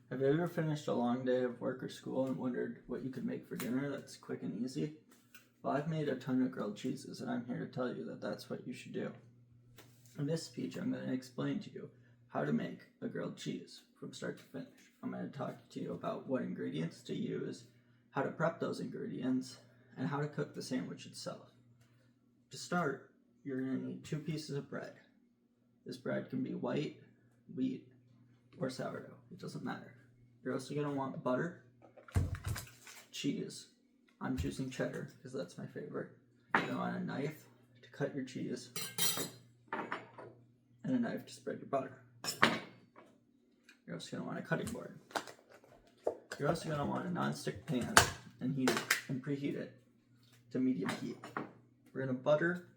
Have you ever finished a long day of work or school and wondered what you could make for dinner that's quick and easy? Well, I've made a ton of grilled cheeses, and I'm here to tell you that that's what you should do. In this speech, I'm going to explain to you how to make a grilled cheese from start to finish. I'm going to talk to you about what ingredients to use, how to prep those ingredients, and how to cook the sandwich itself. To start, you're going to need 2 pieces of bread. This bread can be white, wheat, or sourdough. It doesn't matter. You're also going to want butter, cheese. I'm choosing cheddar because that's my favorite. You're going to want a knife to cut your cheese and a knife to spread your butter. You're also going to want a cutting board. You're also going to want a non-stick pan and heat it and preheat it to medium heat. We're going to butter.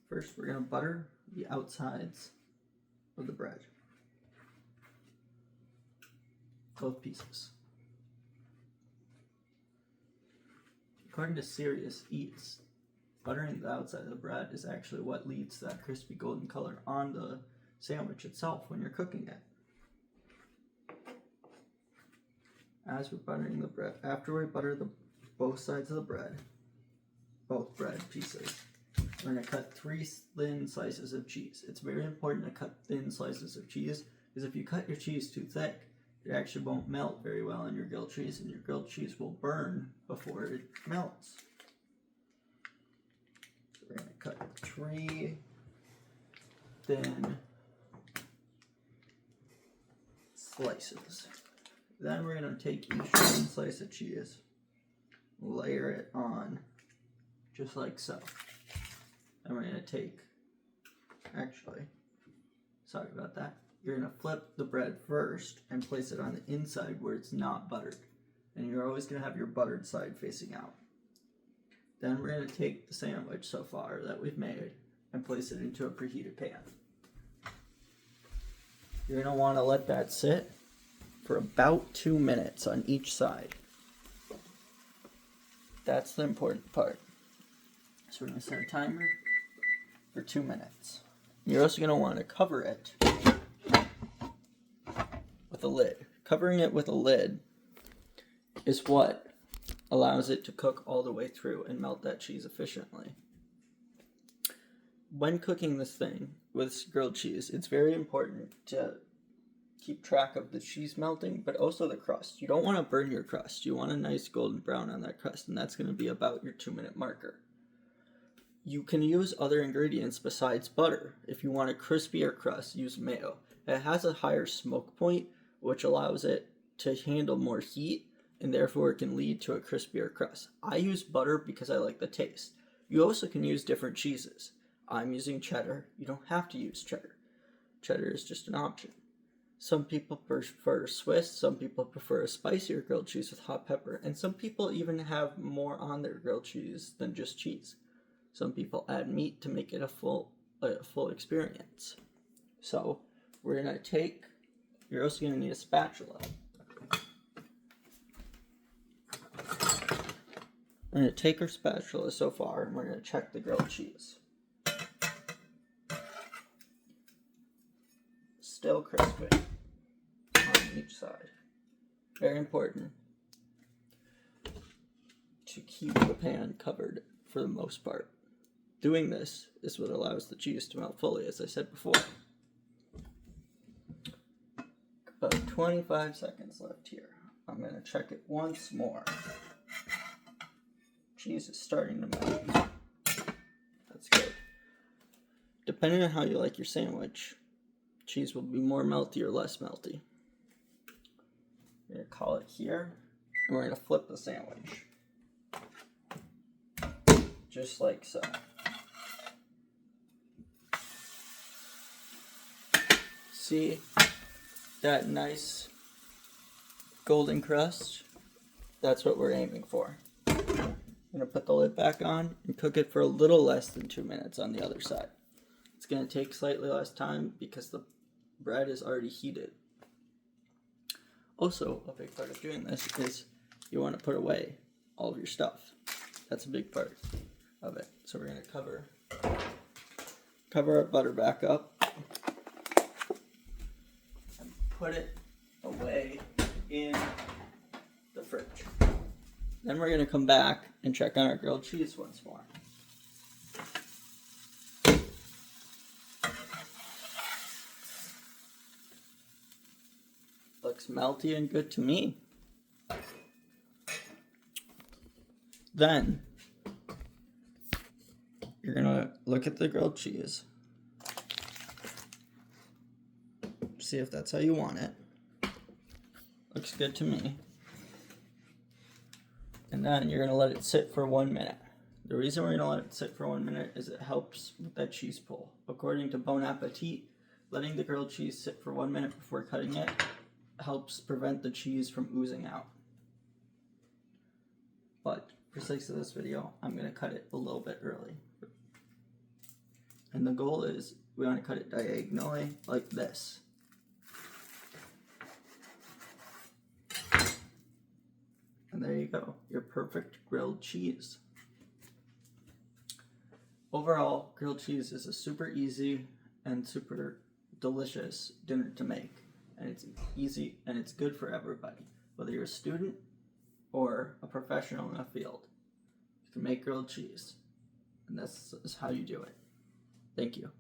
First, we're going to butter the outsides of the bread. Both pieces. According to Serious Eats, buttering the outside of the bread is actually what leads to that crispy golden color on the sandwich itself when you're cooking it. As we're buttering the bread, after we butter both sides of the bread, both bread pieces, we're going to cut 3 thin slices of cheese. It's very important to cut thin slices of cheese because if you cut your cheese too thick, it actually won't melt very well in your grilled cheese, and your grilled cheese will burn before it melts. So we're going to cut 3 thin slices. Then we're going to take each thin slice of cheese, layer it on just like so. And we're going to take, sorry about that. You're going to flip the bread first and place it on the inside where it's not buttered. And you're always going to have your buttered side facing out. Then we're going to take the sandwich so far that we've made and place it into a preheated pan. You're going to want to let that sit for about 2 minutes on each side. That's the important part. So we're going to set a timer for 2 minutes. You're also going to want to cover it with a lid. Covering it with a lid is what allows it to cook all the way through and melt that cheese efficiently. When cooking this thing with grilled cheese, it's very important to keep track of the cheese melting, but also the crust. You don't want to burn your crust. You want a nice golden brown on that crust, and that's going to be about your 2-minute marker. You can use other ingredients besides butter. If you want a crispier crust, use mayo. It has a higher smoke point, which allows it to handle more heat, and therefore it can lead to a crispier crust. I use butter because I like the taste. You also can use different cheeses. I'm using cheddar. You don't have to use cheddar. Cheddar is just an option. Some people prefer Swiss, some people prefer a spicier grilled cheese with hot pepper, and some people even have more on their grilled cheese than just cheese. Some people add meat to make it a full experience. So we're going to take, you're also going to need a spatula. We're going to take our spatula so far, and we're going to check the grilled cheese. Still crispy on each side. Very important to keep the pan covered for the most part. Doing this is what allows the cheese to melt fully, as I said before. About 25 seconds left here. I'm going to check it once more. Cheese is starting to melt. That's good. Depending on how you like your sandwich, cheese will be more melty or less melty. We're going to call it here, and we're going to flip the sandwich. Just like so. See that nice golden crust? That's what we're aiming for. I'm going to put the lid back on and cook it for a little less than 2 minutes on the other side. It's going to take slightly less time because the bread is already heated. Also, a big part of doing this is you want to put away all of your stuff. That's a big part of it. So we're going to cover our butter back up and put it away in the fridge. Then we're going to come back and check on our grilled cheese once more. Looks melty and good to me. Then you're going to look at the grilled cheese. See if that's how you want it. Looks good to me. And then you're going to let it sit for 1 minute. The reason we're going to let it sit for 1 minute is it helps with that cheese pull. According to Bon Appetit, letting the grilled cheese sit for 1 minute before cutting it helps prevent the cheese from oozing out. But for the sake of this video, I'm going to cut it a little bit early. And the goal is we want to cut it diagonally like this. And there you go, your perfect grilled cheese. Overall, grilled cheese is a super easy and super delicious dinner to make. And it's easy and it's good for everybody. Whether you're a student or a professional in a field, you can make grilled cheese. And this is how you do it. Thank you.